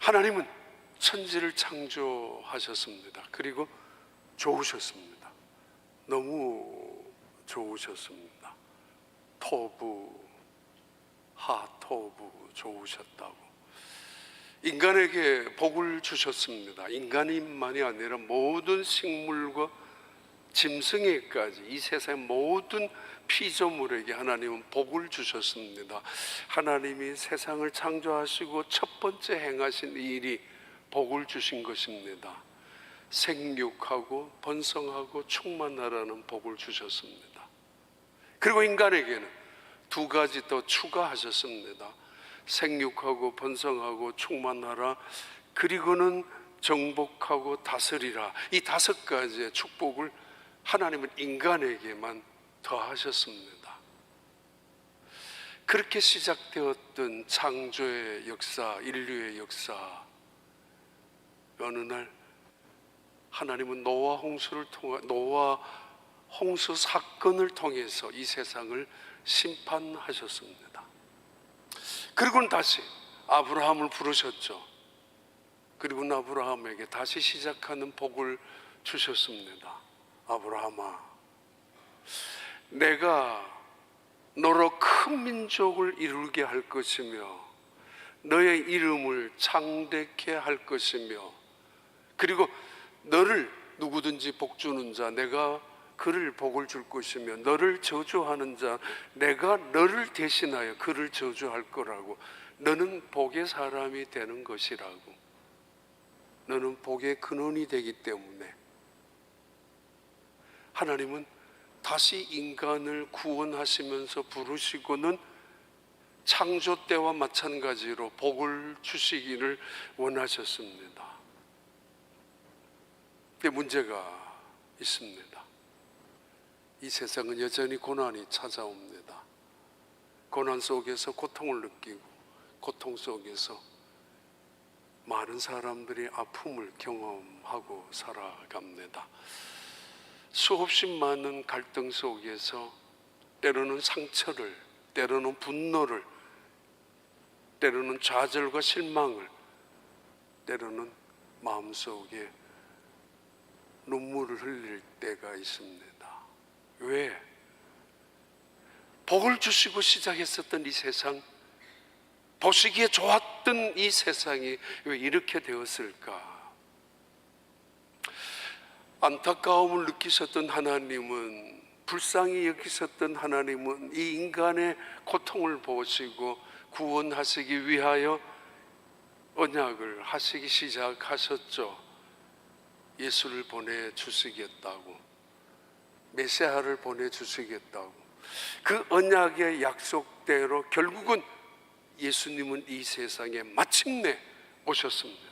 하나님은 천지를 창조하셨습니다. 그리고 좋으셨습니다. 너무 좋으셨습니다. 토부 하토부 좋으셨다고. 인간에게 복을 주셨습니다. 인간인만이 아니라 모든 식물과 짐승에까지, 이 세상 모든 피조물에게 하나님은 복을 주셨습니다. 하나님이 세상을 창조하시고 첫 번째 행하신 일이 복을 주신 것입니다. 생육하고 번성하고 충만하라는 복을 주셨습니다. 그리고 인간에게는 두 가지 더 추가하셨습니다. 생육하고 번성하고 충만하라, 그리고는 정복하고 다스리라. 이 다섯 가지의 축복을 하나님은 인간에게만 더하셨습니다. 그렇게 시작되었던 창조의 역사, 인류의 역사, 어느 날 하나님은 노아 홍수 사건을 통해서 이 세상을 심판하셨습니다. 그리고는 다시 아브라함을 부르셨죠. 그리고는 아브라함에게 다시 시작하는 복을 주셨습니다. 아브라함아, 내가 너로 큰 민족을 이루게 할 것이며 너의 이름을 창대케 할 것이며, 그리고 너를 누구든지 복주는 자 내가 그를 복을 줄 것이며, 너를 저주하는 자 내가 너를 대신하여 그를 저주할 거라고. 너는 복의 사람이 되는 것이라고. 너는 복의 근원이 되기 때문에 하나님은 다시 인간을 구원하시면서 부르시고는 창조 때와 마찬가지로 복을 주시기를 원하셨습니다. 그런데 문제가 있습니다. 이 세상은 여전히 고난이 찾아옵니다. 고난 속에서 고통을 느끼고, 고통 속에서 많은 사람들이 아픔을 경험하고 살아갑니다. 수없이 많은 갈등 속에서 때로는 상처를, 때로는 분노를, 때로는 좌절과 실망을, 때로는 마음속에 눈물을 흘릴 때가 있습니다. 왜? 복을 주시고 시작했었던 이 세상, 보시기에 좋았던 이 세상이 왜 이렇게 되었을까? 안타까움을 느끼셨던 하나님은, 불쌍히 여기셨던 하나님은 이 인간의 고통을 보시고 구원하시기 위하여 언약을 하시기 시작하셨죠. 예수를 보내주시겠다고, 메시아를 보내주시겠다고. 그 언약의 약속대로 결국은 예수님은 이 세상에 마침내 오셨습니다.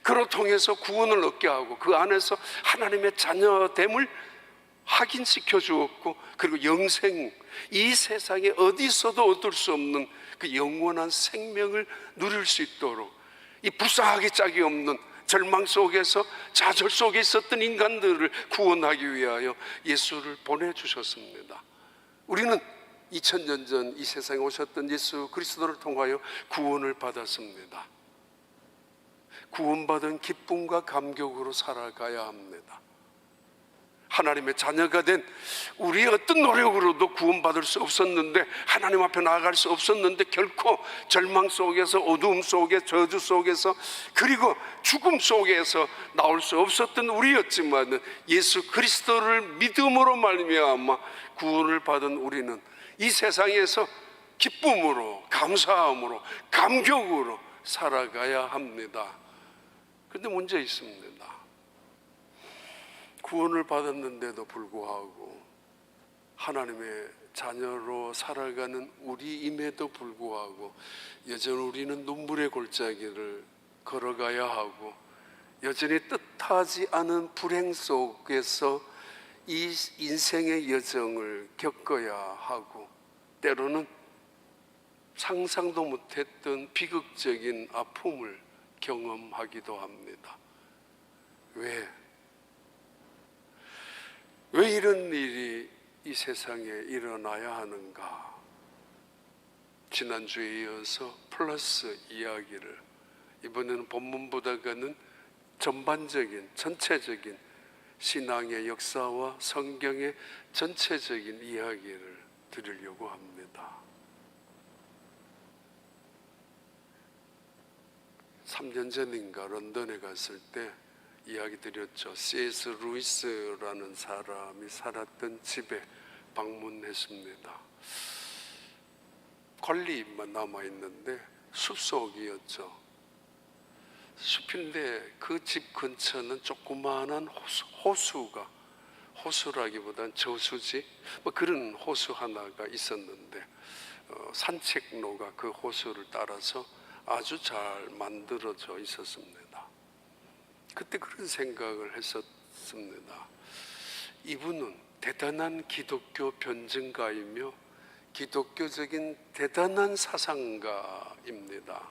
그로 통해서 구원을 얻게 하고 그 안에서 하나님의 자녀됨을 확인시켜 주었고, 그리고 영생, 이 세상에 어디서도 얻을 수 없는 그 영원한 생명을 누릴 수 있도록, 이 불쌍하기 짝이 없는 절망 속에서, 좌절 속에 있었던 인간들을 구원하기 위하여 예수를 보내주셨습니다. 우리는 2000년 전 이 세상에 오셨던 예수 그리스도를 통하여 구원을 받았습니다. 구원받은 기쁨과 감격으로 살아가야 합니다. 하나님의 자녀가 된 우리의 어떤 노력으로도 구원받을 수 없었는데, 하나님 앞에 나아갈 수 없었는데, 결코 절망 속에서, 어두움 속에, 저주 속에서, 그리고 죽음 속에서 나올 수 없었던 우리였지만, 예수 그리스도를 믿음으로 말미암아 구원을 받은 우리는 이 세상에서 기쁨으로, 감사함으로, 감격으로 살아가야 합니다. 그런데 문제 있습니다. 구원을 받았는데도 불구하고, 하나님의 자녀로 살아가는 우리임에도 불구하고 여전히 우리는 눈물의 골짜기를 걸어가야 하고, 여전히 뜻하지 않은 불행 속에서 이 인생의 여정을 겪어야 하고, 때로는 상상도 못했던 비극적인 아픔을 경험하기도 합니다. 왜 이런 일이 이 세상에 일어나야 하는가? 지난주에 이어서 플러스 이야기를 이번에는 본문보다는 전반적인, 전체적인 신앙의 역사와 성경의 전체적인 이야기를 드리려고 합니다. 3년 전인가 런던에 갔을 때 이야기 드렸죠. C.S. 루이스라는 사람이 살았던 집에 방문했습니다. 관리만 남아있는데 숲속이었죠. 숲인데 그 집 근처는 조그마한 호수가, 호수라기보단 저수지 뭐 그런 호수 하나가 있었는데 산책로가 그 호수를 따라서 아주 잘 만들어져 있었습니다. 그때 그런 생각을 했었습니다. 이분은 대단한 기독교 변증가이며 기독교적인 대단한 사상가입니다.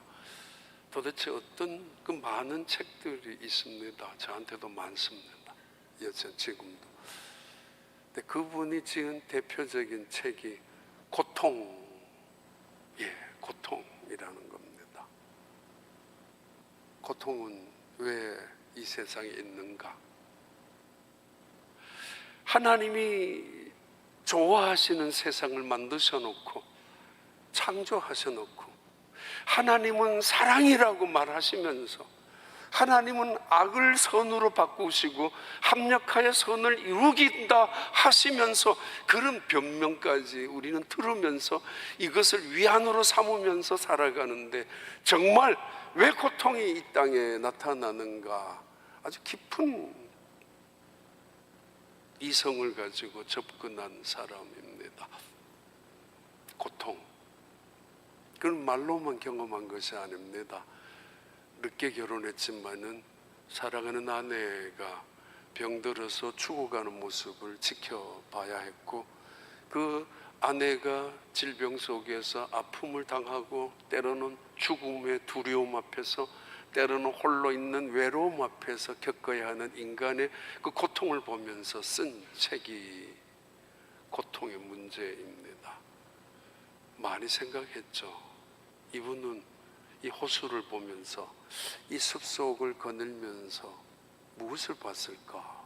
도대체 어떤 그 많은 책들이 있습니다. 저한테도 많습니다. 여전 지금도. 근데 그분이 지은 대표적인 책이 고통이라는 겁니다. 고통은 왜 이 세상에 있는가? 하나님이 좋아하시는 세상을 만드셔놓고 창조하셔놓고 하나님은 사랑이라고 말하시면서 하나님은 악을 선으로 바꾸시고 합력하여 선을 이루긴다 하시면서 그런 변명까지 우리는 들으면서 이것을 위안으로 삼으면서 살아가는데 정말 왜 고통이 이 땅에 나타나는가 아주 깊은 이성을 가지고 접근한 사람입니다. 고통, 그건 말로만 경험한 것이 아닙니다. 늦게 결혼했지만은 사랑하는 아내가 병들어서 죽어가는 모습을 지켜봐야 했고, 그 아내가 질병 속에서 아픔을 당하고 때로는 죽음의 두려움 앞에서 때로는 홀로 있는 외로움 앞에서 겪어야 하는 인간의 그 고통을 보면서 쓴 책이 고통의 문제입니다. 많이 생각했죠. 이분은 이 호수를 보면서 이 숲속을 거닐면서 무엇을 봤을까?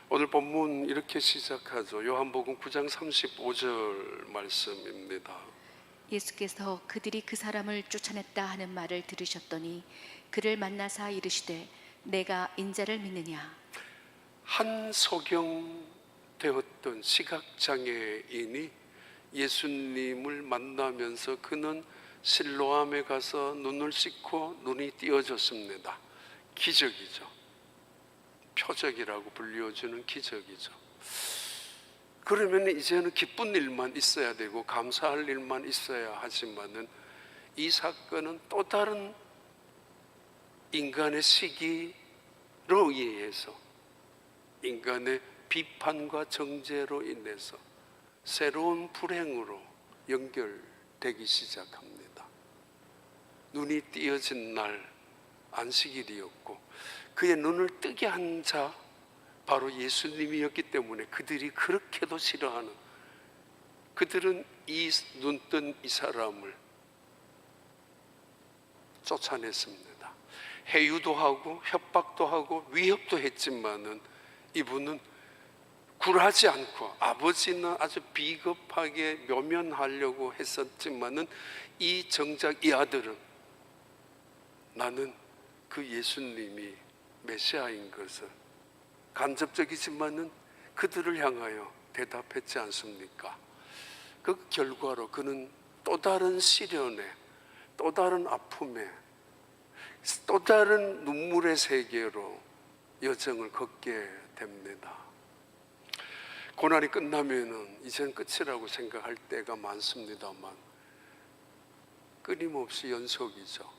오늘 본문 이렇게 시작하죠. 요한복음 9장 35절 말씀입니다. 예수께서 그들이 그 사람을 쫓아냈다 하는 말을 들으셨더니 그를 만나사 이르시되 내가 인자를 믿느냐? 한 소경되었던 시각장애인이 예수님을 만나면서 그는 실로암에 가서 눈을 씻고 눈이 띄어졌습니다. 기적이죠. 표적이라고 불려주는 기적이죠. 그러면 이제는 기쁜 일만 있어야 되고 감사할 일만 있어야 하지만은 이 사건은 또 다른 인간의 시기로 의해서 인간의 비판과 정죄로 인해서 새로운 불행으로 연결되기 시작합니다. 눈이 띄어진 날 안식일이었고 그의 눈을 뜨게 한 자 바로 예수님이었기 때문에 그들이 그렇게도 싫어하는, 그들은 이 눈뜬 이 사람을 쫓아냈습니다. 해유도 하고 협박도 하고 위협도 했지만은 이분은 굴하지 않고, 아버지는 아주 비겁하게 묘면하려고 했었지만은 이 정작 이 아들은 나는 그 예수님이 메시아인 것을 간접적이지만은 그들을 향하여 대답했지 않습니까? 그 결과로 그는 또 다른 시련에, 또 다른 아픔에, 또 다른 눈물의 세계로 여정을 걷게 됩니다. 고난이 끝나면은 이젠 끝이라고 생각할 때가 많습니다만 끊임없이 연속이죠.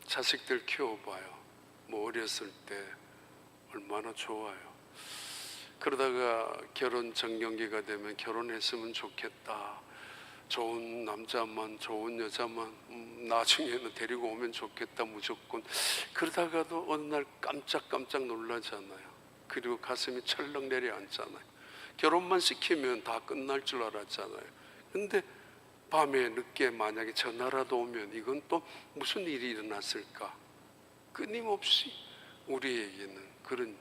자식들 키워봐요. 뭐 어렸을 때 얼마나 좋아요. 그러다가 결혼 정년기가 되면 결혼했으면 좋겠다, 좋은 남자만, 좋은 여자만 나중에는 데리고 오면 좋겠다 무조건. 그러다가도 어느 날 깜짝깜짝 놀라잖아요. 그리고 가슴이 철렁 내려앉잖아요. 결혼만 시키면 다 끝날 줄 알았잖아요. 근데 밤에 늦게 만약에 전화라도 오면 이건 또 무슨 일이 일어났을까? 끊임없이 우리에게는 그런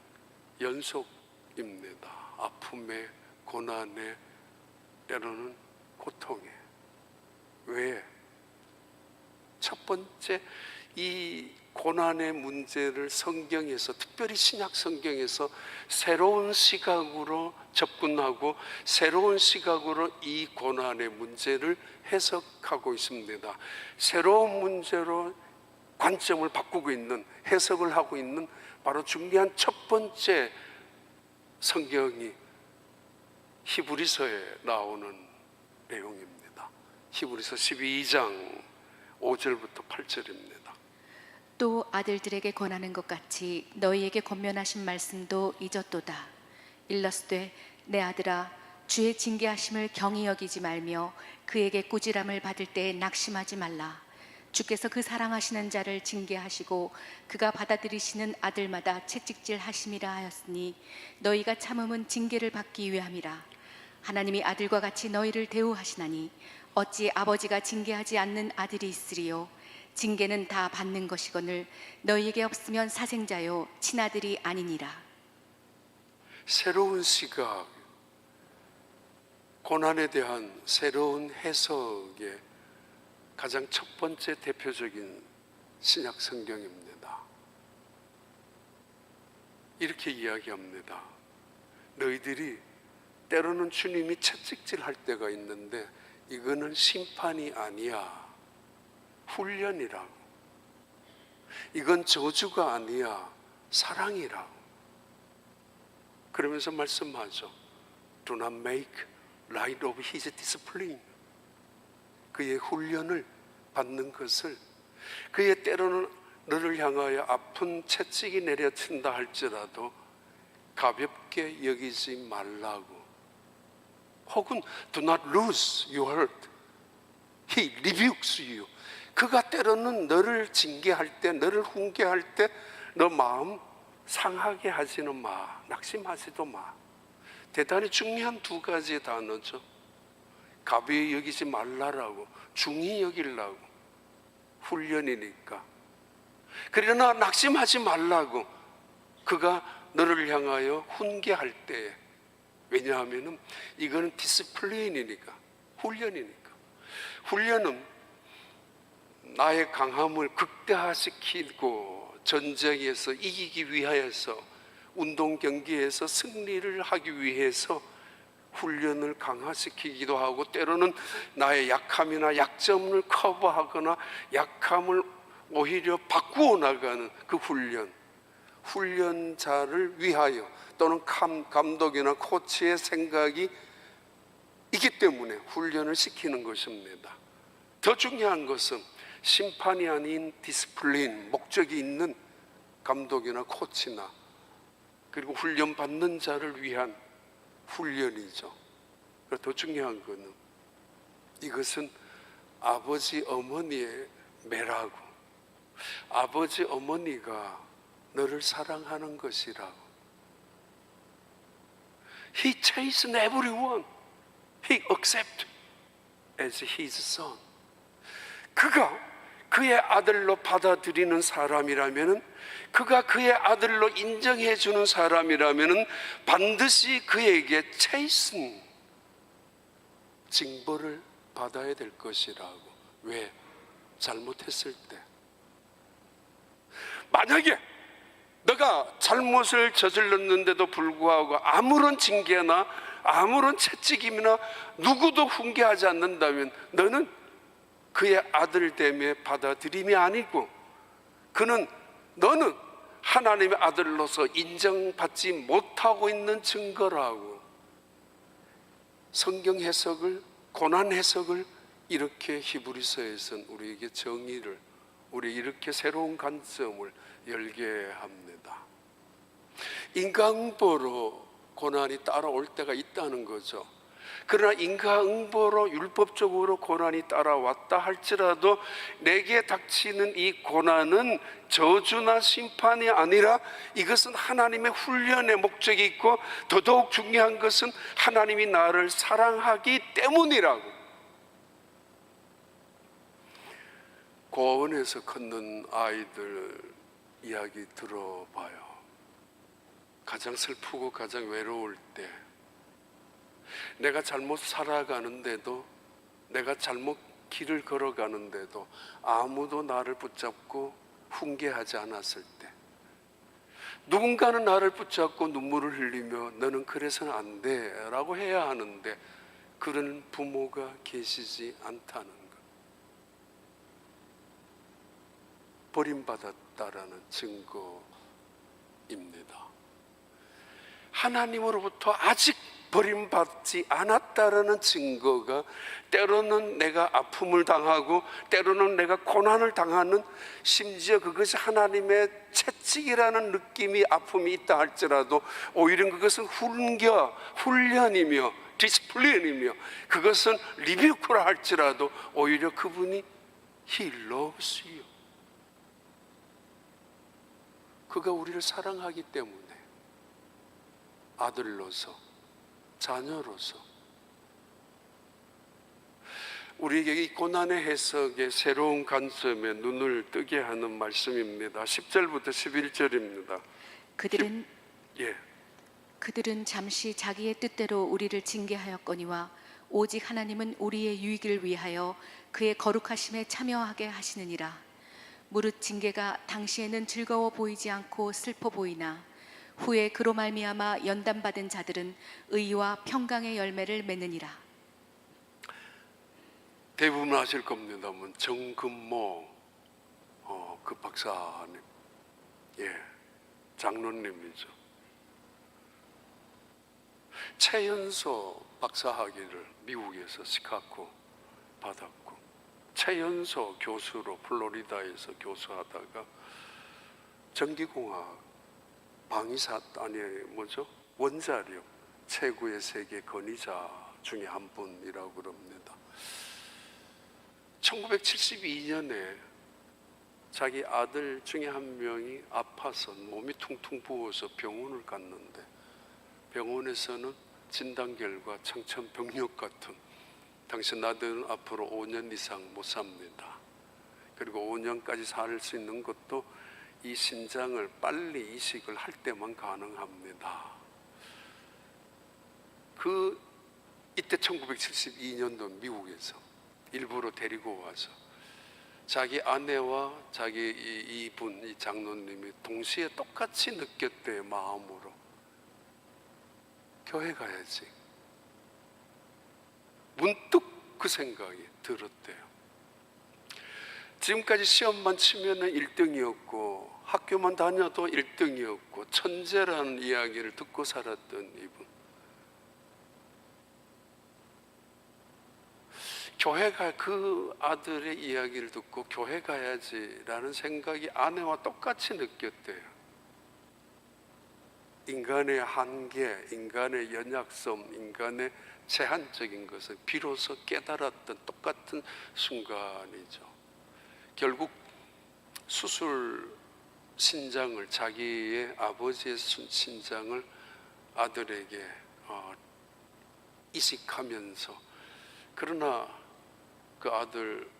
연속입니다. 아픔에, 고난에, 때로는 고통에. 왜? 첫 번째, 이 고난의 문제를 성경에서, 특별히 신약 성경에서 새로운 시각으로 접근하고 새로운 시각으로 이 고난의 문제를 해석하고 있습니다. 새로운 문제로 관점을 바꾸고 있는, 해석을 하고 있는 바로 중요한 첫 번째 성경이 히브리서에 나오는 내용입니다. 히브리서 12장 5절부터 8절입니다. 또 아들들에게 권하는 것 같이 너희에게 권면하신 말씀도 잊었도다. 일러스되 내 아들아 주의 징계하심을 경히 여기지 말며 그에게 꾸지람을 받을 때에 낙심하지 말라. 주께서 그 사랑하시는 자를 징계하시고 그가 받아들이시는 아들마다 채찍질 하심이라 하였으니 너희가 참음은 징계를 받기 위함이라. 하나님이 아들과 같이 너희를 대우하시나니 어찌 아버지가 징계하지 않는 아들이 있으리요. 징계는 다 받는 것이거늘 너희에게 없으면 사생자요 친아들이 아니니라. 새로운 시각, 고난에 대한 새로운 해석의 가장 첫 번째 대표적인 신약 성경입니다. 이렇게 이야기합니다. 너희들이 때로는 주님이 채찍질 할 때가 있는데 이거는 심판이 아니야, 훈련이라고. 이건 저주가 아니야, 사랑이라고. 그러면서 말씀하죠. Do not make light of his discipline. 그의 훈련을 받는 것을, 그의 때로는 너를 향하여 아픈 채찍이 내려친다 할지라도 가볍게 여기지 말라고. 혹은 do not lose your heart. He rebukes you. 그가 때로는 너를 징계할 때, 너를 훈계할 때 너 마음 상하게 하지는 마, 낙심하지도 마. 대단히 중요한 두 가지 단어죠. 가벼이 여기지 말라라고, 중히 여기려고. 훈련이니까. 그러나 낙심하지 말라고. 그가 너를 향하여 훈계할 때, 왜냐하면 이거는 디스플레인이니까, 훈련이니까. 훈련은 나의 강함을 극대화시키고 전쟁에서 이기기 위하여서, 운동 경기에서 승리를 하기 위해서 훈련을 강화시키기도 하고, 때로는 나의 약함이나 약점을 커버하거나 약함을 오히려 바꾸어 나가는 그 훈련, 훈련자를 위하여, 또는 감독이나 코치의 생각이 있기 때문에 훈련을 시키는 것입니다. 더 중요한 것은 심판이 아닌 디스플린, 목적이 있는 감독이나 코치나 그리고 훈련받는 자를 위한 훈련이죠. 더 중요한 것은 이것은 아버지 어머니의 매라고, 아버지 어머니가 너를 사랑하는 것이라고. He chastened everyone he accepted as his son. 그가 그의 아들로 받아들이는 사람이라면, 그가 그의 아들로 인정해 주는 사람이라면 반드시 그에게 chasten, 징벌을 받아야 될 것이라고. 왜? 잘못했을 때. 만약에 너가 잘못을 저질렀는데도 불구하고 아무런 징계나 아무런 채찍임이나 누구도 훈계하지 않는다면 너는 그의 아들됨의 받아들임이 아니고, 너는 하나님의 아들로서 인정받지 못하고 있는 증거라고. 성경 해석을, 고난 해석을 이렇게 히브리서에서는 우리에게 정의를, 우리 이렇게 새로운 관점을 열게 합니다. 인과응보로 고난이 따라올 때가 있다는 거죠. 그러나 인과응보로 율법적으로 고난이 따라왔다 할지라도 내게 닥치는 이 고난은 저주나 심판이 아니라 이것은 하나님의 훈련의 목적이 있고, 더더욱 중요한 것은 하나님이 나를 사랑하기 때문이라고. 고아원에서 걷는 아이들 이야기 들어봐요. 가장 슬프고 가장 외로울 때, 내가 잘못 살아가는데도, 내가 잘못 길을 걸어가는데도 아무도 나를 붙잡고 훈계하지 않았을 때, 누군가는 나를 붙잡고 눈물을 흘리며 너는 그래서는 안 돼 라고 해야 하는데 그런 부모가 계시지 않다는 것, 버림받았다라는 증거입니다. 하나님으로부터 아직 버림받지 않았다라는 증거가, 때로는 내가 아픔을 당하고 때로는 내가 고난을 당하는, 심지어 그것이 하나님의 채찍이라는 느낌이, 아픔이 있다 할지라도 오히려 그것은 훈련이며 디스플린이며, 그것은 리뷰크라 할지라도 오히려 그분이 He loves you, 그가 우리를 사랑하기 때문에 아들로서, 자녀로서 우리에게 이 고난의 해석의 새로운 관점에 눈을 뜨게 하는 말씀입니다. 10절부터 11절입니다. 그들은 잠시 자기의 뜻대로 우리를 징계하였거니와 오직 하나님은 우리의 유익을 위하여 그의 거룩하심에 참여하게 하시느니라. 무릇 징계가 당시에는 즐거워 보이지 않고 슬퍼 보이나 후에 그로 말미암아 연단받은 자들은 의와 평강의 열매를 맺느니라. 대부분 아실 겁니다만 정금모 그 박사님, 장로님이죠. 최연소 박사학위를 미국에서 시카고 받았고, 최연소 교수로 플로리다에서 교수하다가 전기공학 원자력 최고의 세계 권위자 중에 한 분이라고 그럽니다. 1972년에 자기 아들 중에 한 명이 아파서 몸이 퉁퉁 부어서 병원을 갔는데, 병원에서는 진단 결과 청천벽력 같은, 당신 아들은 앞으로 5년 이상 못 삽니다. 그리고 5년까지 살 수 있는 것도 이 신장을 빨리 이식을 할 때만 가능합니다. 이때 1972년도 미국에서 일부러 데리고 와서 자기 아내와 자기 이 장로님이 동시에 똑같이 느꼈대요. 마음으로 교회 가야지. 문득 그 생각이 들었대요. 지금까지 시험만 치면은 1등이었고 학교만 다녀도 1등이었고 천재라는 이야기를 듣고 살았던 이분, 교회가, 그 아들의 이야기를 듣고 교회 가야지라는 생각이 아내와 똑같이 느꼈대요. 인간의 한계, 인간의 연약성, 인간의 제한적인 것을 비로소 깨달았던 똑같은 순간이죠. 결국 신장을, 자기의 아버지의 신장을 아들에게 이식하면서, 그러나 그 아들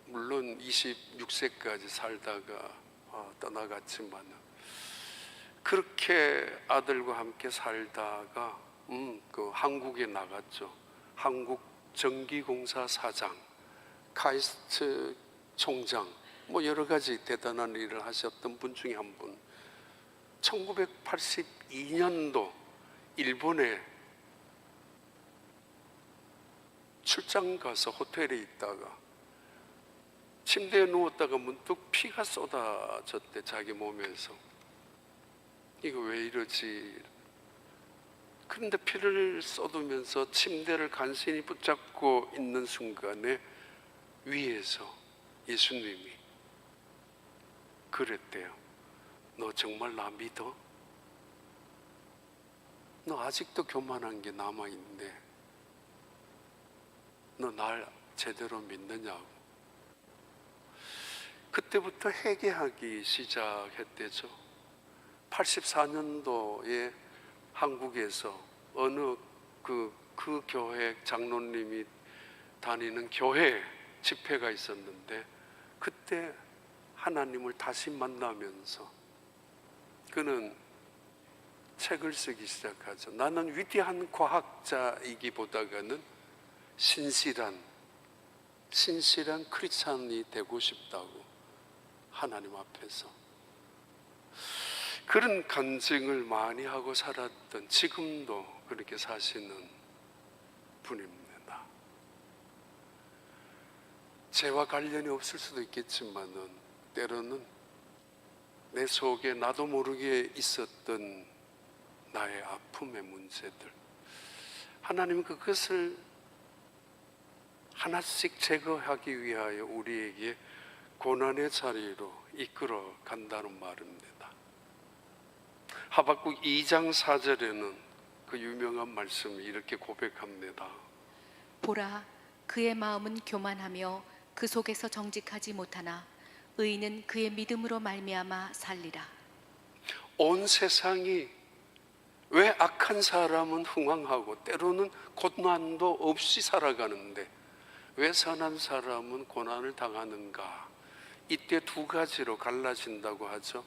물론 26세까지 살다가 떠나갔지만, 그렇게 아들과 함께 살다가 그 한국에 나갔죠. 한국 전기공사 사장, 카이스트 총장, 여러 가지 대단한 일을 하셨던 분 중에 한 분. 1982년도 일본에 출장 가서 호텔에 있다가 침대에 누웠다가 문득 피가 쏟아졌대, 자기 몸에서. 이거 왜 이러지? 그런데 피를 쏟으면서 침대를 간신히 붙잡고 있는 순간에 위에서 예수님이 그랬대요. 너 정말 나 믿어? 너 아직도 교만한 게 남아있는데 너 날 제대로 믿느냐고. 그때부터 회개하기 시작했대죠. 84년도에 한국에서 어느 그 교회 장로님이 다니는 교회 집회가 있었는데, 그때 하나님을 다시 만나면서 그는 책을 쓰기 시작하죠. 나는 위대한 과학자이기보다는 신실한 크리스찬이 되고 싶다고 하나님 앞에서 그런 간증을 많이 하고 살았던, 지금도 그렇게 사시는 분입니다. 죄와 관련이 없을 수도 있겠지만은 때로는 내 속에 나도 모르게 있었던 나의 아픔의 문제들, 하나님은 그것을 하나씩 제거하기 위하여 우리에게 고난의 자리로 이끌어 간다는 말입니다. 하박국 2장 4절에는 그 유명한 말씀이 이렇게 고백합니다. 보라, 그의 마음은 교만하며 그 속에서 정직하지 못하나 의인은 그의 믿음으로 말미암아 살리라. 온 세상이 왜 악한 사람은 흥황하고 때로는 고난도 없이 살아가는데 왜 선한 사람은 고난을 당하는가? 이때 두 가지로 갈라진다고 하죠.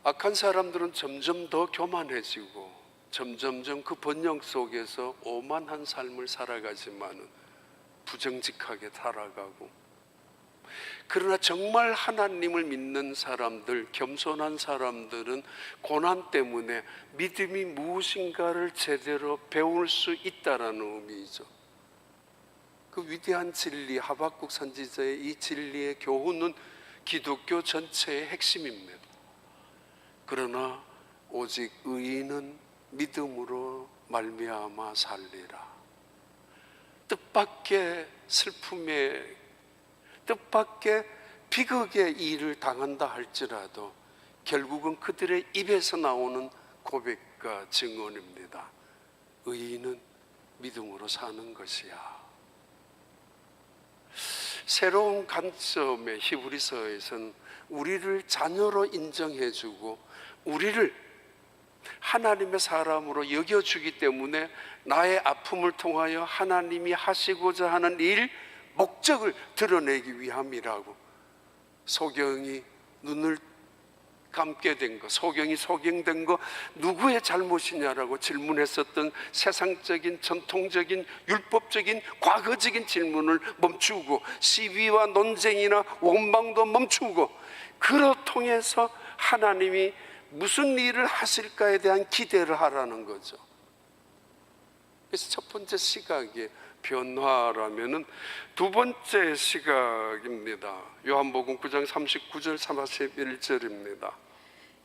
악한 사람들은 점점 더 교만해지고 점점점 그 번영 속에서 오만한 삶을 살아가지만 부정직하게 살아가고, 그러나 정말 하나님을 믿는 사람들, 겸손한 사람들은 고난 때문에 믿음이 무엇인가를 제대로 배울 수 있다라는 의미이죠. 그 위대한 진리, 하박국 선지자의 이 진리의 교훈은 기독교 전체의 핵심입니다. 그러나 오직 의인은 믿음으로 말미암아 살리라. 뜻밖의 슬픔에, 뜻밖의 비극의 일을 당한다 할지라도 결국은 그들의 입에서 나오는 고백과 증언입니다. 의인은 믿음으로 사는 것이야. 새로운 관점의 히브리서에서는 우리를 자녀로 인정해주고 우리를 하나님의 사람으로 여겨주기 때문에 나의 아픔을 통하여 하나님이 하시고자 하는 일, 목적을 드러내기 위함이라고, 소경이 눈을 감게 된 것, 소경이 소경된 것 누구의 잘못이냐라고 질문했었던 세상적인 전통적인 율법적인 과거적인 질문을 멈추고 시비와 논쟁이나 원망도 멈추고 그로 통해서 하나님이 무슨 일을 하실까에 대한 기대를 하라는 거죠. 그래서 첫 번째 시각의 변화라면은 두 번째 시각입니다. 요한복음 9장 39절 41절입니다.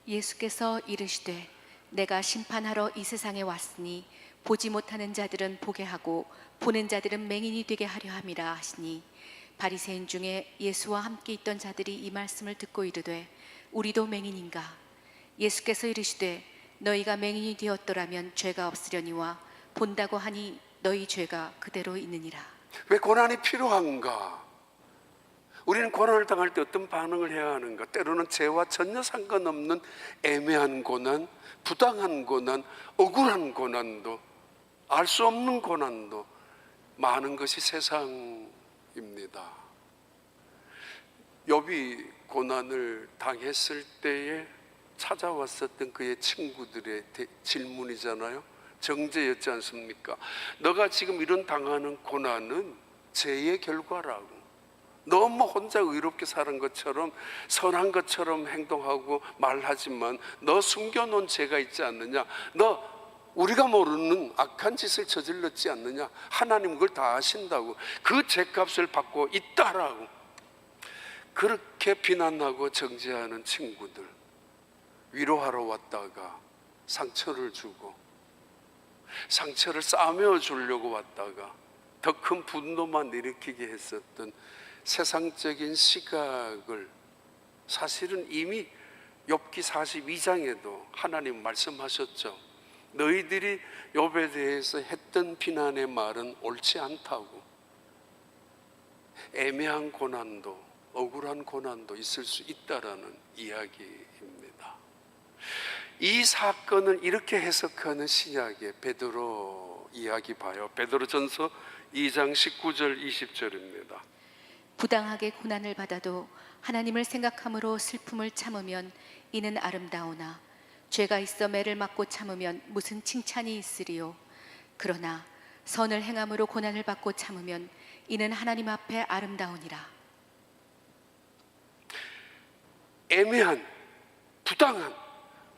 예수께서 이르시되 내가 심판하러 이 세상에 왔으니 보지 못하는 자들은 보게 하고 보는 자들은 맹인이 되게 하려 함이라 하시니, 바리새인 중에 예수와 함께 있던 자들이 이 말씀을 듣고 이르되 우리도 맹인인가? 예수께서 이르시되 너희가 맹인이 되었더라면 죄가 없으려니와 본다고 하니 너희 죄가 그대로 있느니라. 왜 고난이 필요한가? 우리는 고난을 당할 때 어떤 반응을 해야 하는가? 때로는 죄와 전혀 상관없는 애매한 고난, 부당한 고난, 억울한 고난도, 알 수 없는 고난도 많은 것이 세상입니다. 욥이 고난을 당했을 때에 찾아왔었던 그의 친구들의 질문이잖아요. 정죄였지 않습니까? 너가 지금 이런 당하는 고난은 죄의 결과라고. 너무 혼자 의롭게 사는 것처럼 선한 것처럼 행동하고 말하지만 너 숨겨놓은 죄가 있지 않느냐? 너 우리가 모르는 악한 짓을 저질렀지 않느냐? 하나님 그걸 다 아신다고. 그 죄값을 받고 있다라고. 그렇게 비난하고 정죄하는 친구들, 위로하러 왔다가 상처를 주고 상처를 싸매어 주려고 왔다가 더 큰 분노만 일으키게 했었던 세상적인 시각을, 사실은 이미 욥기 42장에도 하나님 말씀하셨죠. 너희들이 욥에 대해서 했던 비난의 말은 옳지 않다고. 애매한 고난도, 억울한 고난도 있을 수 있다라는 이야기입니다. 이 사건을 이렇게 해석하는 신약의 베드로 이야기 봐요. 베드로전서 2장 19절 20절입니다. 부당하게 고난을 받아도 하나님을 생각함으로 슬픔을 참으면 이는 아름다우나 죄가 있어 매를 맞고 참으면 무슨 칭찬이 있으리요. 그러나 선을 행함으로 고난을 받고 참으면 이는 하나님 앞에 아름다우니라. 애매한, 부당한,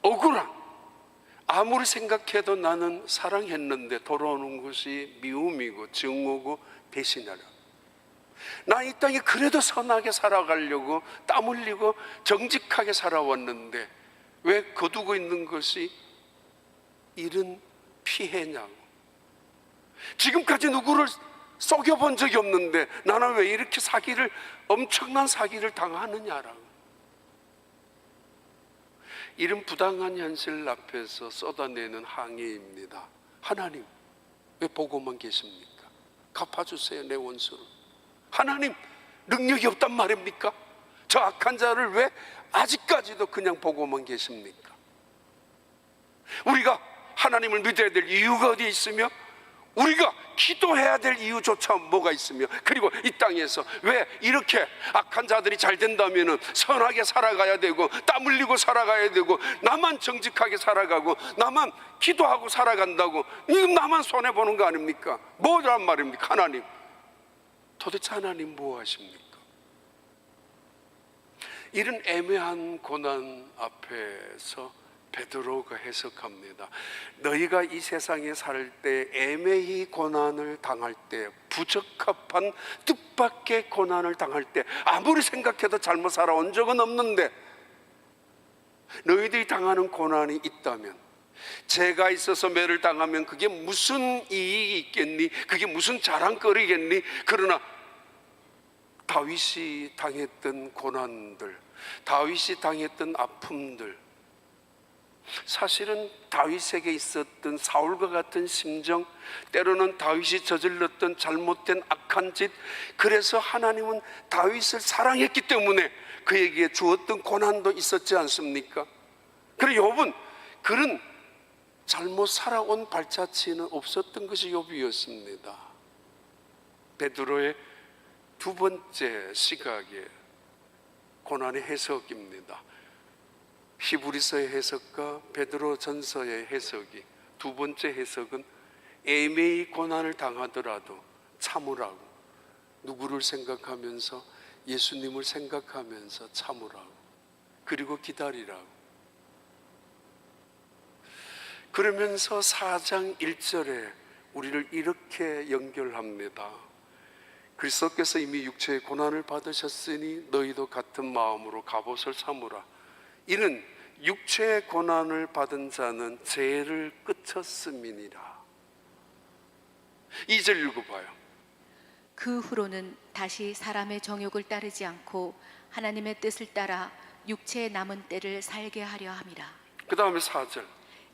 억울한, 아무리 생각해도 나는 사랑했는데 돌아오는 것이 미움이고 증오고 배신하라. 나 이 땅에 그래도 선하게 살아가려고 땀 흘리고 정직하게 살아왔는데 왜 거두고 있는 것이 이런 피해냐고. 지금까지 누구를 속여본 적이 없는데 나는 왜 이렇게 엄청난 사기를 당하느냐라고. 이런 부당한 현실 앞에서 쏟아내는 항의입니다. 하나님, 왜 보고만 계십니까? 갚아주세요, 내 원수를. 하나님, 능력이 없단 말입니까? 저 악한 자를 왜 아직까지도 그냥 보고만 계십니까? 우리가 하나님을 믿어야 될 이유가 어디 있으며, 우리가 기도해야 될 이유조차 뭐가 있으며, 그리고 이 땅에서 왜 이렇게 악한 자들이 잘 된다면 선하게 살아가야 되고 땀 흘리고 살아가야 되고 나만 정직하게 살아가고 나만 기도하고 살아간다고, 이거 나만 손해보는 거 아닙니까? 뭐란 말입니까? 하나님, 도대체 하나님 뭐 하십니까? 이런 애매한 고난 앞에서 베드로가 해석합니다. 너희가 이 세상에 살 때 애매히 고난을 당할 때, 부적합한 뜻밖의 고난을 당할 때, 아무리 생각해도 잘못 살아온 적은 없는데 너희들이 당하는 고난이 있다면, 죄가 있어서 매를 당하면 그게 무슨 이익이 있겠니? 그게 무슨 자랑거리겠니? 그러나 다윗이 당했던 고난들, 다윗이 당했던 아픔들, 사실은 다윗에게 있었던 사울과 같은 심정, 때로는 다윗이 저질렀던 잘못된 악한 짓, 그래서 하나님은 다윗을 사랑했기 때문에 그에게 주었던 고난도 있었지 않습니까? 그리고 욥은 그런 잘못 살아온 발자취는 없었던 것이 욥이었습니다. 베드로의 두 번째 시각의 고난의 해석입니다. 히브리서의 해석과 베드로 전서의 해석이, 두 번째 해석은 애매히 고난을 당하더라도 참으라고, 누구를 생각하면서, 예수님을 생각하면서 참으라고, 그리고 기다리라고. 그러면서 4장 1절에 우리를 이렇게 연결합니다. 그리스도께서 이미 육체의 고난을 받으셨으니 너희도 같은 마음으로 갑옷을 삼으라. 이는 육체의 고난을 받은 자는 죄를 끝쳤음이니라. 2절 읽어봐요. 그 후로는 다시 사람의 정욕을 따르지 않고 하나님의 뜻을 따라 육체의 남은 때를 살게 하려 함이라. 그 다음에 4절.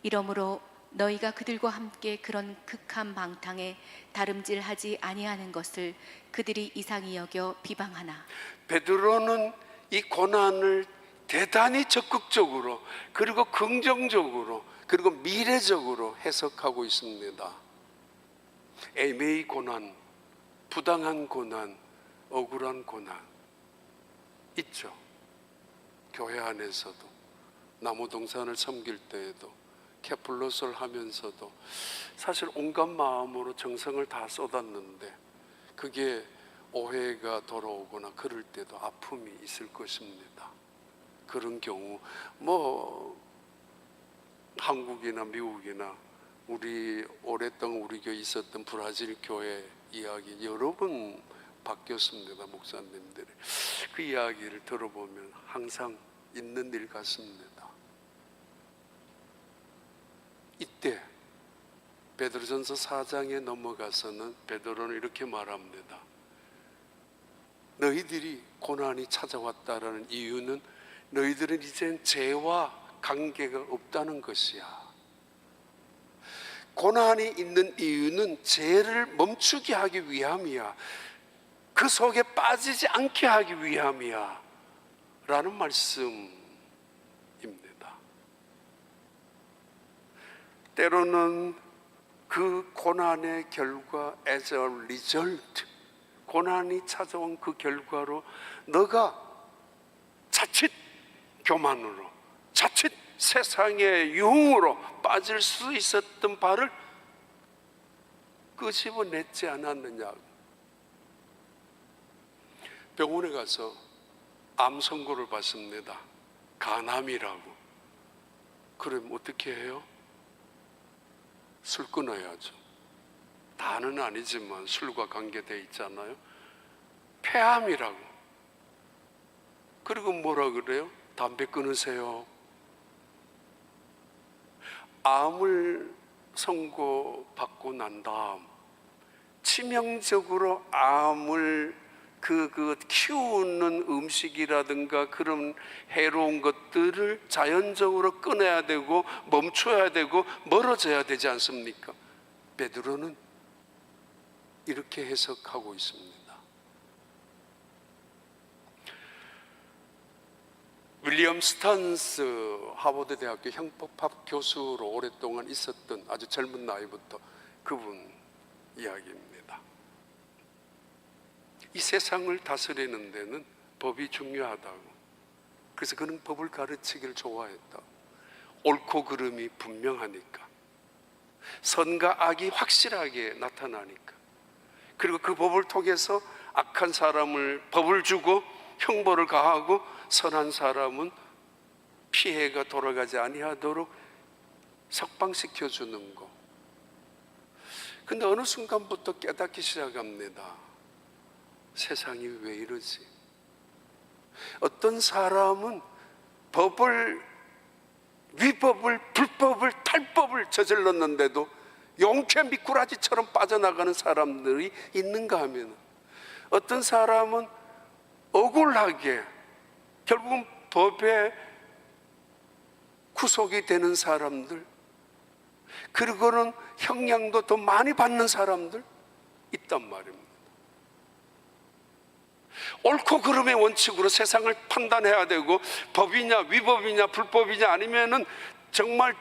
이러므로 너희가 그들과 함께 그런 극한 방탕에 다름질하지 아니하는 것을 그들이 이상히 여겨 비방하나. 베드로는 이 고난을 대단히 적극적으로, 그리고 긍정적으로, 그리고 미래적으로 해석하고 있습니다. 애매히 고난, 부당한 고난, 억울한 고난 있죠. 교회 안에서도, 나무동산을 섬길 때에도, 케플러스를 하면서도 사실 온갖 마음으로 정성을 다 쏟았는데 그게 오해가 돌아오거나 그럴 때도 아픔이 있을 것입니다. 그런 경우 한국이나 미국이나 우리 오랫동안 우리 교회 있었던 브라질 교회 이야기 여러 번 바뀌었습니다. 목사님들이 그 이야기를 들어보면 항상 있는 일 같습니다. 이때 베드로전서 4장에 넘어가서는 베드로는 이렇게 말합니다. 너희들이 고난이 찾아왔다라는 이유는 너희들은 이젠 죄와 관계가 없다는 것이야. 고난이 있는 이유는 죄를 멈추게 하기 위함이야. 그 속에 빠지지 않게 하기 위함이야 라는 말씀입니다. 때로는 그 고난의 결과 as a result, 고난이 찾아온 그 결과로 너가 자칫 교만으로, 자칫 세상의 유흥으로 빠질 수 있었던 발을 끄집어냈지 않았느냐. 병원에 가서 암 선고를 받습니다. 간암이라고. 그럼 어떻게 해요? 술 끊어야죠. 다는 아니지만 술과 관계되어 있잖아요. 폐암이라고. 그리고 뭐라 그래요? 담배 끊으세요. 암을 선고받고 난 다음 치명적으로 암을 키우는 음식이라든가 그런 해로운 것들을 자연적으로 끊어야 되고 멈춰야 되고 멀어져야 되지 않습니까? 베드로는 이렇게 해석하고 있습니다. 윌리엄 스턴스 하버드 대학교 형법학 교수로 오랫동안 있었던 아주 젊은 나이부터 그분 이야기입니다. 이 세상을 다스리는 데는 법이 중요하다고. 그래서 그는 법을 가르치기를 좋아했다. 옳고 그름이 분명하니까, 선과 악이 확실하게 나타나니까, 그리고 그 법을 통해서 악한 사람을 법을 주고 형벌을 가하고 선한 사람은 피해가 돌아가지 아니하도록 석방시켜 주는 거. 근데 어느 순간부터 깨닫기 시작합니다. 세상이 왜 이러지? 어떤 사람은 법을, 위법을, 불법을, 탈법을 저질렀는데도 용케 미꾸라지처럼 빠져나가는 사람들이 있는가 하면, 어떤 사람은 억울하게 결국은 법에 구속이 되는 사람들, 그리고는 형량도 더 많이 받는 사람들 있단 말입니다. 옳고 그름의 원칙으로 세상을 판단해야 되고, 법이냐 위법이냐 불법이냐 아니면은 정말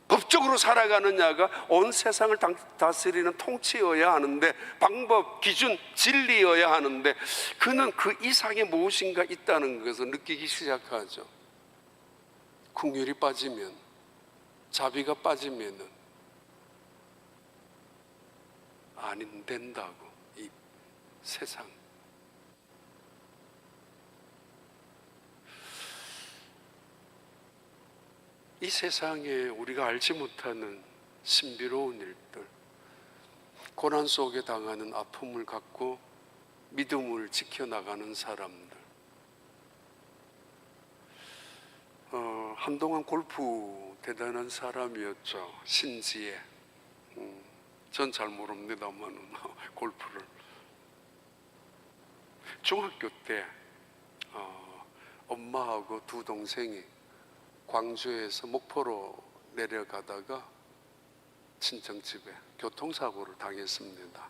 법적으로 살아가느냐가 온 세상을 다스리는 통치여야 하는데, 방법, 기준, 진리여야 하는데, 그는 그 이상의 무엇인가 있다는 것을 느끼기 시작하죠. 긍휼이 빠지면, 자비가 빠지면은 안 된다고. 이 세상, 이 세상에 우리가 알지 못하는 신비로운 일들, 고난 속에 당하는 아픔을 갖고 믿음을 지켜나가는 사람들. 한동안 골프 대단한 사람이었죠. 신지혜. 전 잘 모릅니다만 골프를. 중학교 때 엄마하고 두 동생이 광주에서 목포로 내려가다가 친정집에 교통사고를 당했습니다.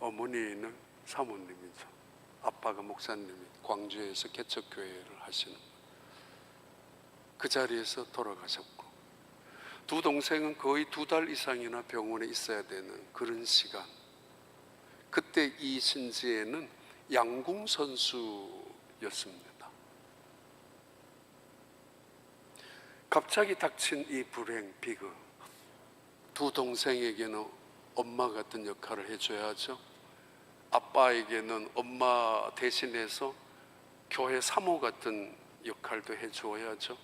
어머니는 사모님이죠. 아빠가 목사님이 광주에서 개척교회를 하시는 분. 그 자리에서 돌아가셨고, 두 동생은 거의 2달 이상이나 병원에 있어야 되는 그런 시간. 그때 이 신지혜는 양궁 선수였습니다. 갑자기 닥친 이 불행, 비극. 두 동생에게는 엄마 같은 역할을 해줘야죠. 아빠에게는 엄마 대신해서 교회 사모 같은 역할도 해줘야죠.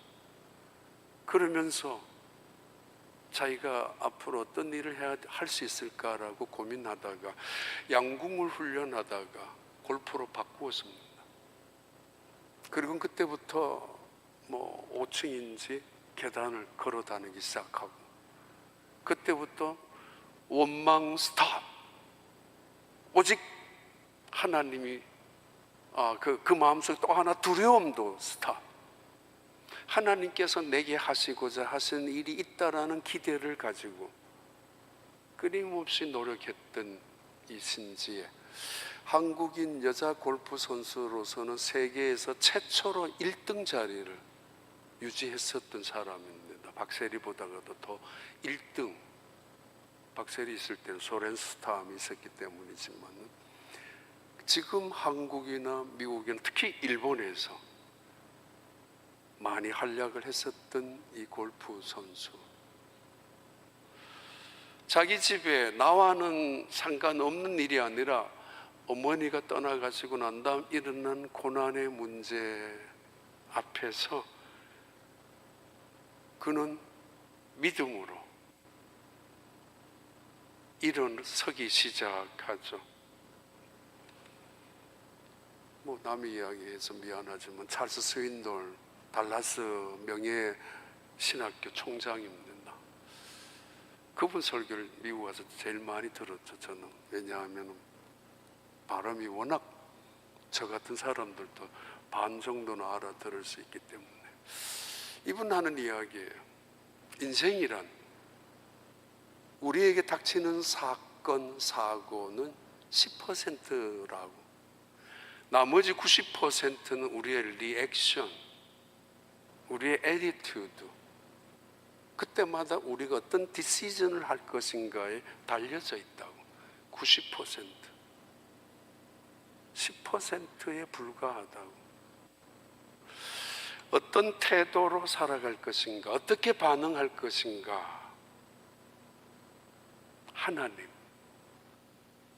그러면서 자기가 앞으로 어떤 일을 해야 할 수 있을까라고 고민하다가 양궁을 훈련하다가 골프로 바꾸었습니다. 그리고 그때부터 5층인지 계단을 걸어 다니기 시작하고, 그때부터 원망 스탑, 오직 하나님이 그 마음속에 또 하나 두려움도 스탑. 하나님께서 내게 하시고자 하신 일이 있다라는 기대를 가지고 끊임없이 노력했던 이 신지혜, 한국인 여자 골프 선수로서는 세계에서 최초로 1등 자리를 유지했었던 사람입니다. 박세리보다도 더 1등. 박세리 있을 때는 소련 스타함이 있었기 때문이지만, 지금 한국이나 미국이나 특히 일본에서 많이 활약을 했었던 이 골프 선수, 자기 집에 나와는 상관없는 일이 아니라 어머니가 떠나가시고 난 다음 일어난 고난의 문제 앞에서 그는 믿음으로 일어서기 시작하죠. 뭐 남의 이야기해서 미안하지만 찰스 스윈돌 달라스 명예 신학교 총장입니다. 그분 설교를 미국 와서 제일 많이 들었죠. 저는. 왜냐하면 발음이 워낙 저 같은 사람들도 반 정도는 알아들을 수 있기 때문에. 이분 하는 이야기예요. 인생이란 우리에게 닥치는 사건, 사고는 10%라고, 나머지 90%는 우리의 리액션, 우리의 애티튜드, 그때마다 우리가 어떤 디시전을 할 것인가에 달려져 있다고. 90%, 10%에 불과하다고. 어떤 태도로 살아갈 것인가, 어떻게 반응할 것인가.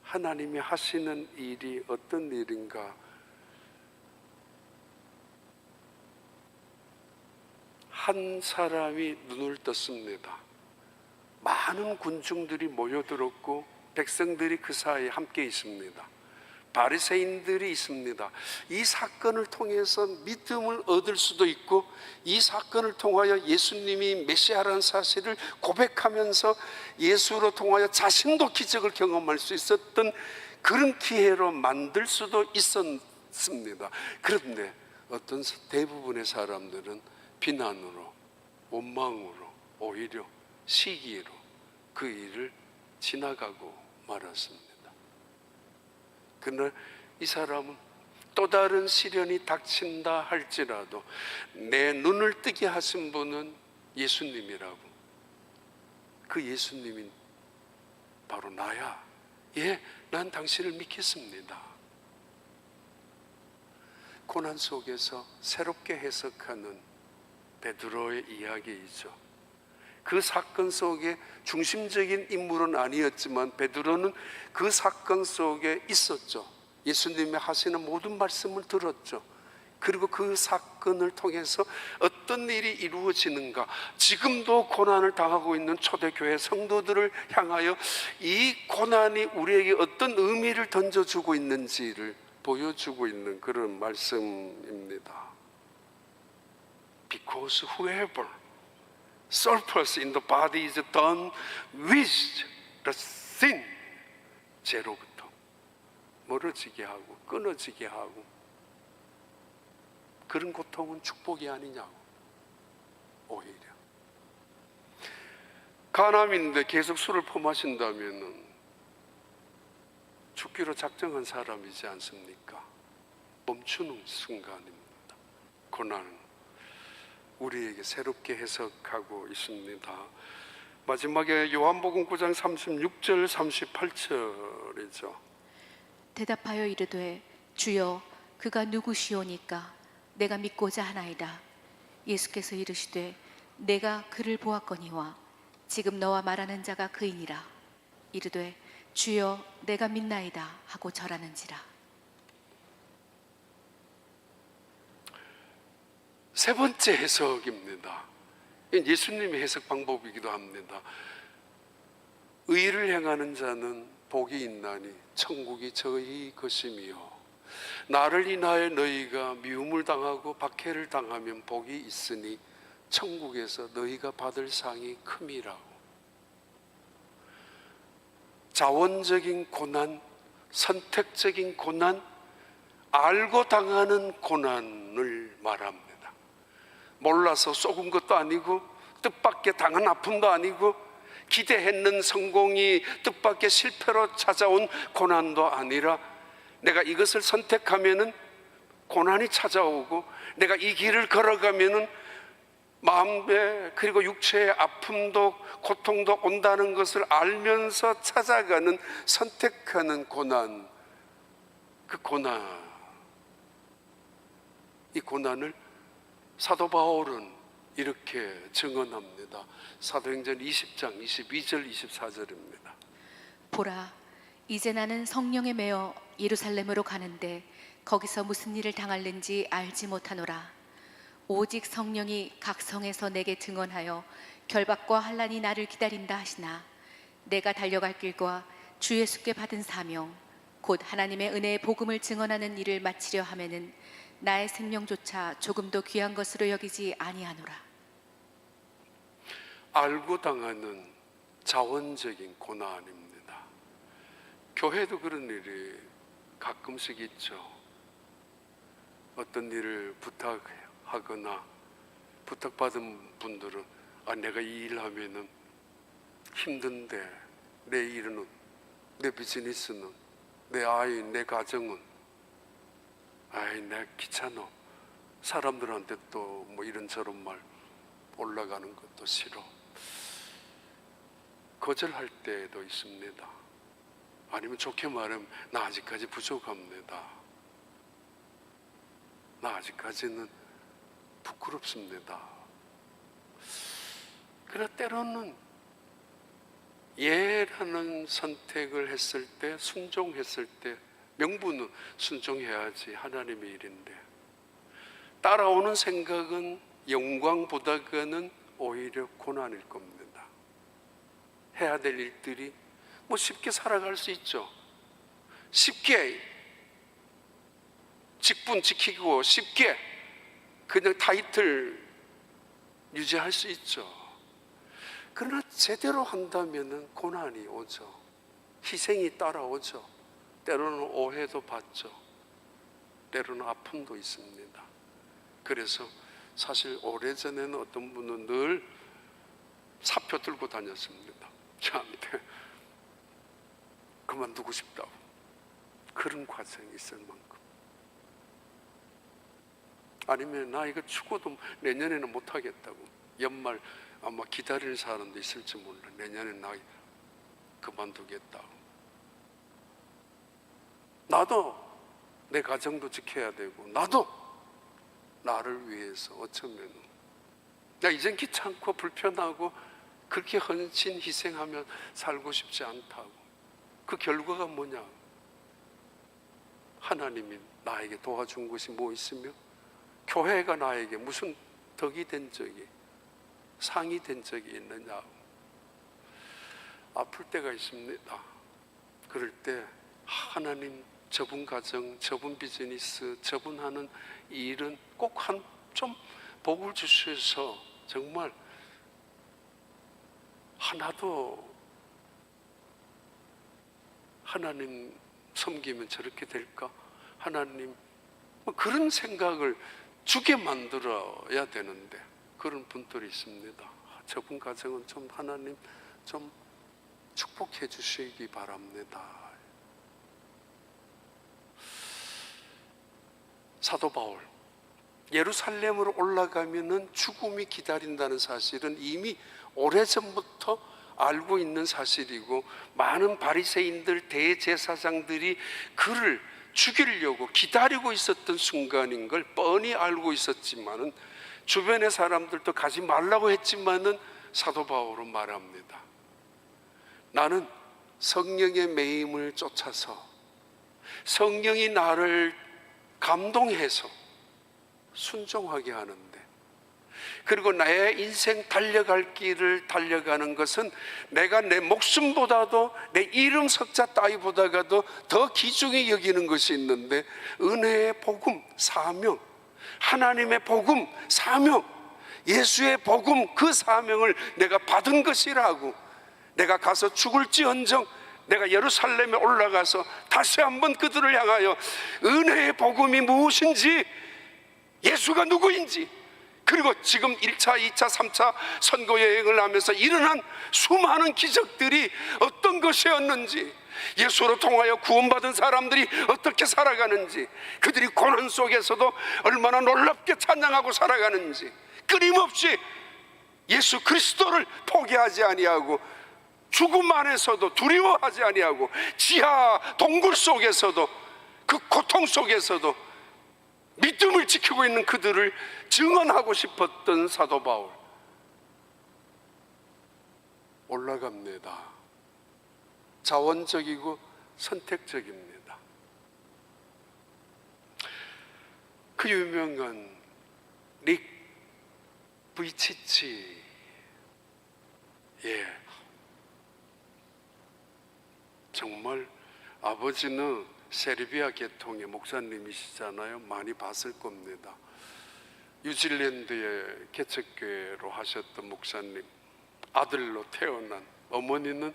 하나님이 하시는 일이 어떤 일인가, 한 사람이 눈을 떴습니다. 많은 군중들이 모여들었고 백성들이 그 사이에 함께 있습니다. 바리새인들이 있습니다. 이 사건을 통해서 믿음을 얻을 수도 있고, 이 사건을 통하여 예수님이 메시아라는 사실을 고백하면서 예수로 통하여 자신도 기적을 경험할 수 있었던 그런 기회로 만들 수도 있었습니다. 그런데 어떤 대부분의 사람들은 비난으로, 원망으로, 오히려 시기로 그 일을 지나가고 말았습니다. 그러나 이 사람은 또 다른 시련이 닥친다 할지라도 내 눈을 뜨게 하신 분은 예수님이라고. 그 예수님이 바로 나야. 예, 난 당신을 믿겠습니다. 고난 속에서 새롭게 해석하는 베드로의 이야기이죠. 그 사건 속에 중심적인 인물은 아니었지만 베드로는 그 사건 속에 있었죠. 예수님이 하시는 모든 말씀을 들었죠. 그리고 그 사건을 통해서 어떤 일이 이루어지는가, 지금도 고난을 당하고 있는 초대교회 성도들을 향하여 이 고난이 우리에게 어떤 의미를 던져주고 있는지를 보여주고 있는 그런 말씀입니다. Because whoever surplus in the body is done with the sin. 죄로부터 멀어지게 하고 끊어지게 하고, 그런 고통은 축복이 아니냐고. 오히려 간암인데 계속 술을 퍼마신다면 죽기로 작정한 사람이지 않습니까? 멈추는 순간입니다. 고난은 우리에게 새롭게 해석하고 있습니다. 마지막에 요한복음 9장 36절 38절이죠. 대답하여 이르되 주여 그가 누구시오니까 내가 믿고자 하나이다. 예수께서 이르시되 내가 그를 보았거니와 지금 너와 말하는 자가 그이니라. 이르되 주여 내가 믿나이다 하고 절하는지라. 세 번째 해석입니다. 예수님의 해석 방법이기도 합니다. 의를 행하는 자는 복이 있나니 천국이 저희 것이며, 나를 인하여 너희가 미움을 당하고 박해를 당하면 복이 있으니 천국에서 너희가 받을 상이 큼이라고. 자원적인 고난, 선택적인 고난, 알고 당하는 고난을 말합니다. 몰라서 쏘은 것도 아니고 뜻밖의 당한 아픔도 아니고 기대했는 성공이 뜻밖의 실패로 찾아온 고난도 아니라, 내가 이것을 선택하면은 고난이 찾아오고 내가 이 길을 걸어가면은 마음에 그리고 육체의 아픔도 고통도 온다는 것을 알면서 찾아가는, 선택하는 고난, 그 고난, 이 고난을 사도 바울은 이렇게 증언합니다. 사도행전 20장 22절 24절입니다. 보라, 이제 나는 성령에 매여 예루살렘으로 가는데 거기서 무슨 일을 당할는지 알지 못하노라. 오직 성령이 각 성에서 내게 증언하여 결박과 환난이 나를 기다린다 하시나 내가 달려갈 길과 주 예수께 받은 사명 곧 하나님의 은혜의 복음을 증언하는 일을 마치려 하면은 나의 생명조차 조금도 귀한 것으로 여기지 아니하노라. 알고 당하는 자원적인 고난입니다. 교회도 그런 일이 가끔씩 있죠. 어떤 일을 부탁하거나 부탁받은 분들은 내가 이 일을 하면은 힘든데 내 일은, 내 비즈니스는, 내 아이, 내 가정은 내가 귀찮아. 사람들한테 또 뭐 이런저런 말 올라가는 것도 싫어. 거절할 때도 있습니다. 아니면 좋게 말하면 나 아직까지 부족합니다. 나 아직까지는 부끄럽습니다. 그러나 때로는 예라는 선택을 했을 때, 순종했을 때, 명분은 순종해야지 하나님의 일인데 따라오는 생각은 영광보다는 오히려 고난일 겁니다. 해야 될 일들이 뭐 쉽게 살아갈 수 있죠. 쉽게 직분 지키고 쉽게 그냥 타이틀 유지할 수 있죠. 그러나 제대로 한다면 고난이 오죠. 희생이 따라오죠. 때로는 오해도 받죠. 때로는 아픔도 있습니다. 그래서 사실 오래전에는 어떤 분은 늘 사표 들고 다녔습니다. 저한테 그만두고 싶다고. 그런 과정이 있을 만큼. 아니면 나 이거 죽어도 내년에는 못하겠다고. 연말 아마 기다리는 사람도 있을지 몰라. 내년에 나 그만두겠다고. 나도 내 가정도 지켜야 되고 나도 나를 위해서 어쩌면 나 이젠 귀찮고 불편하고 그렇게 헌신 희생하며 살고 싶지 않다고. 그 결과가 뭐냐? 하나님이 나에게 도와준 것이 뭐 있으며 교회가 나에게 무슨 덕이 된 적이, 상이 된 적이 있느냐. 아플 때가 있습니다. 그럴 때 하나님, 저분 가정, 저분 비즈니스, 저분 하는 일은 꼭 좀 복을 주셔서 정말 하나도 하나님 섬기면 저렇게 될까? 하나님 뭐 그런 생각을 주게 만들어야 되는데 그런 분들이 있습니다. 저분 가정은 좀 하나님 좀 축복해 주시기 바랍니다. 사도 바울, 예루살렘으로 올라가면은 죽음이 기다린다는 사실은 이미 오래전부터 알고 있는 사실이고 많은 바리새인들, 대제사장들이 그를 죽이려고 기다리고 있었던 순간인 걸 뻔히 알고 있었지만은 주변의 사람들도 가지 말라고 했지만은 사도 바울은 말합니다. 나는 성령의 매임을 쫓아서 성령이 나를 감동해서 순종하게 하는데, 그리고 나의 인생 달려갈 길을 달려가는 것은 내가 내 목숨보다도 내 이름 석자 따위보다도 더 귀중히 여기는 것이 있는데 은혜의 복음, 사명, 하나님의 복음, 사명, 예수의 복음, 그 사명을 내가 받은 것이라고. 내가 가서 죽을지언정 내가 예루살렘에 올라가서 다시 한번 그들을 향하여 은혜의 복음이 무엇인지, 예수가 누구인지, 그리고 지금 1차, 2차, 3차 선거 여행을 하면서 일어난 수많은 기적들이 어떤 것이었는지, 예수로 통하여 구원받은 사람들이 어떻게 살아가는지, 그들이 고난 속에서도 얼마나 놀랍게 찬양하고 살아가는지, 끊임없이 예수 그리스도를 포기하지 아니하고 죽음 안에서도 두려워하지 아니하고 지하 동굴 속에서도 그 고통 속에서도 믿음을 지키고 있는 그들을 증언하고 싶었던 사도 바울. 올라갑니다. 자원적이고 선택적입니다. 그 유명한 릭 부이치치, 정말 아버지는 세르비아 계통의 목사님이시잖아요. 많이 봤을 겁니다. 뉴질랜드의 개척교회로 하셨던 목사님, 아들로 태어난, 어머니는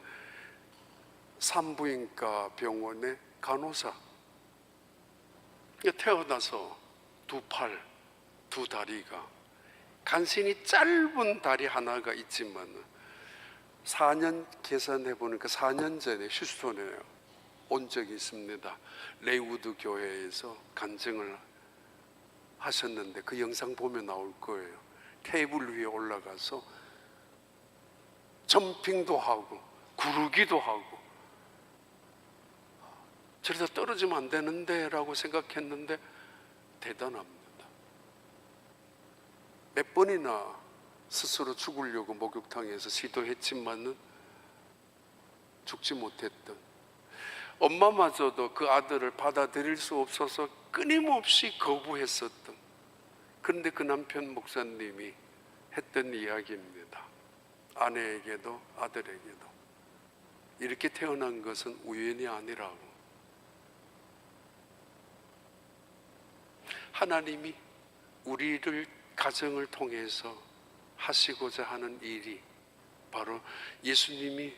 산부인과 병원의 간호사. 태어나서 두 팔, 두 다리가, 간신히 짧은 다리 하나가 있지만 4년 계산해 보니까 4년 전에 휴스턴에 온 적이 있습니다. 레이우드 교회에서 간증을 하셨는데 그 영상 보면 나올 거예요. 테이블 위에 올라가서 점핑도 하고 구르기도 하고, 저러다 떨어지면 안 되는데 라고 생각했는데 대단합니다. 몇 번이나 스스로 죽으려고 목욕탕에서 시도했지만은 죽지 못했던, 엄마마저도 그 아들을 받아들일 수 없어서 끊임없이 거부했었던, 그런데 그 남편 목사님이 했던 이야기입니다. 아내에게도 아들에게도 이렇게 태어난 것은 우연이 아니라고. 하나님이 우리를 가정을 통해서 하시고자 하는 일이 바로 예수님이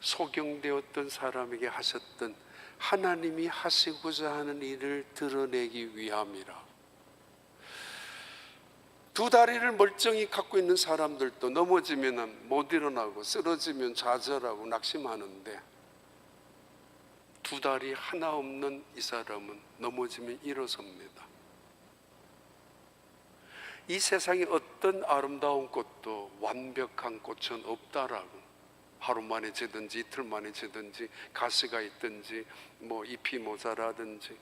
소경되었던 사람에게 하셨던 하나님이 하시고자 하는 일을 드러내기 위함이라. 두 다리를 멀쩡히 갖고 있는 사람들도 넘어지면 못 일어나고 쓰러지면 좌절하고 낙심하는데, 두 다리 하나 없는 이 사람은 넘어지면 일어섭니다. 이 세상에 어떤 아름다운 꽃도 완벽한 꽃은 없다라고. 하루 만에 지든지 이틀 만에 지든지 가시가 있든지 잎이 모자라든지.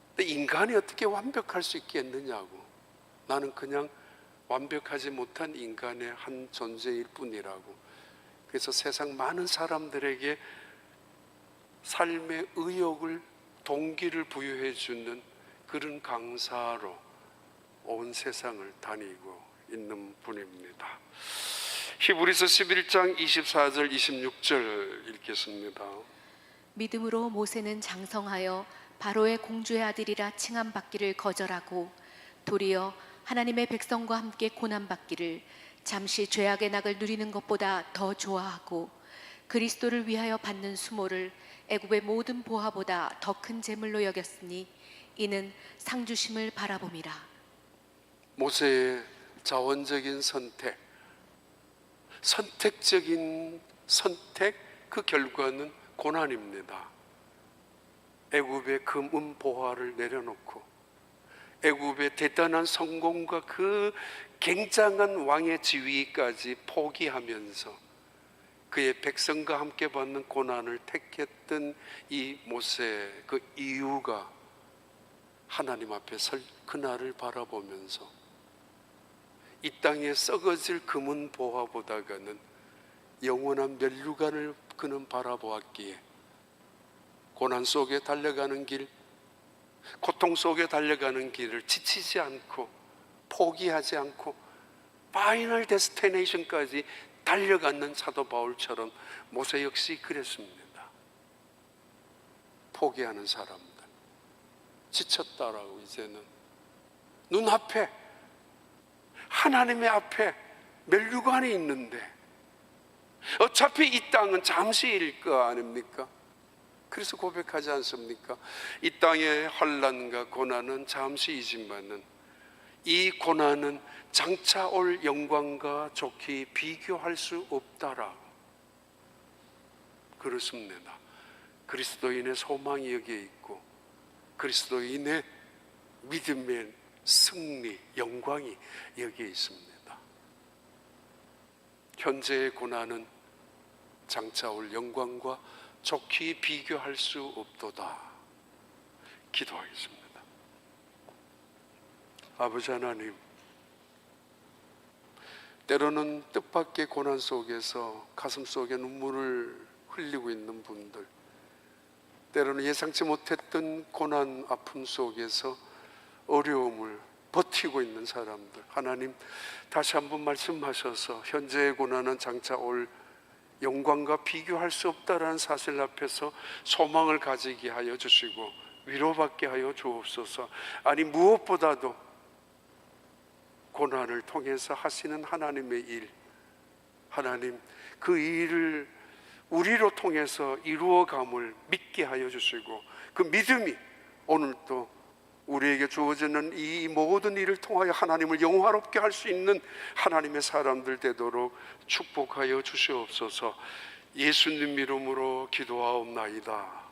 근데 인간이 어떻게 완벽할 수 있겠느냐고. 나는 그냥 완벽하지 못한 인간의 한 존재일 뿐이라고. 그래서 세상 많은 사람들에게 삶의 의욕을, 동기를 부여해 주는 그런 강사로 온 세상을 다니고 있는 분입니다. 히브리서 11장 24절 26절 읽겠습니다. 믿음으로 모세는 장성하여 바로의 공주의 아들이라 칭함받기를 거절하고 도리어 하나님의 백성과 함께 고난받기를 잠시 죄악의 낙을 누리는 것보다 더 좋아하고 그리스도를 위하여 받는 수모를 애굽의 모든 보화보다 더 큰 재물로 여겼으니 이는 상 주심을 바라봄이라. 모세의 자원적인 선택, 선택적인 선택, 그 결과는 고난입니다. 애굽의 금은 보화를 내려놓고 애굽의 대단한 성공과 그 굉장한 왕의 지위까지 포기하면서 그의 백성과 함께 받는 고난을 택했던 이 모세의 그 이유가 하나님 앞에 설 그날을 바라보면서 이 땅에 썩어질 금은 보화보다가는 영원한 멸류관을 그는 바라보았기에 고난 속에 달려가는 길, 고통 속에 달려가는 길을 지치지 않고 포기하지 않고 파이널 데스티네이션까지 달려가는 사도 바울처럼 모세 역시 그랬습니다. 포기하는 사람들, 지쳤다라고 이제는 눈앞에 하나님의 앞에 멸류관이 있는데 어차피 이 땅은 잠시일 거 아닙니까? 그래서 고백하지 않습니까? 이 땅의 환난과 고난은 잠시이지만은 이 고난은 장차 올 영광과 좋게 비교할 수 없다라고. 그렇습니다. 그리스도인의 소망이 여기에 있고 그리스도인의 믿음의 승리, 영광이 여기에 있습니다. 현재의 고난은 장차 올 영광과 좋게 비교할 수 없도다. 기도하겠습니다. 아버지 하나님, 때로는 뜻밖의 고난 속에서 가슴 속에 눈물을 흘리고 있는 분들, 때로는 예상치 못했던 고난 아픔 속에서 어려움을 버티고 있는 사람들, 하나님 다시 한번 말씀하셔서 현재의 고난은 장차 올 영광과 비교할 수 없다라는 사실 앞에서 소망을 가지게 하여 주시고 위로받게 하여 주옵소서. 아니 무엇보다도 고난을 통해서 하시는 하나님의 일, 하나님 그 일을 우리로 통해서 이루어감을 믿게 하여 주시고 그 믿음이 오늘 또 우리에게 주어지는 이 모든 일을 통하여 하나님을 영화롭게 할 수 있는 하나님의 사람들 되도록 축복하여 주시옵소서. 예수님 이름으로 기도하옵나이다.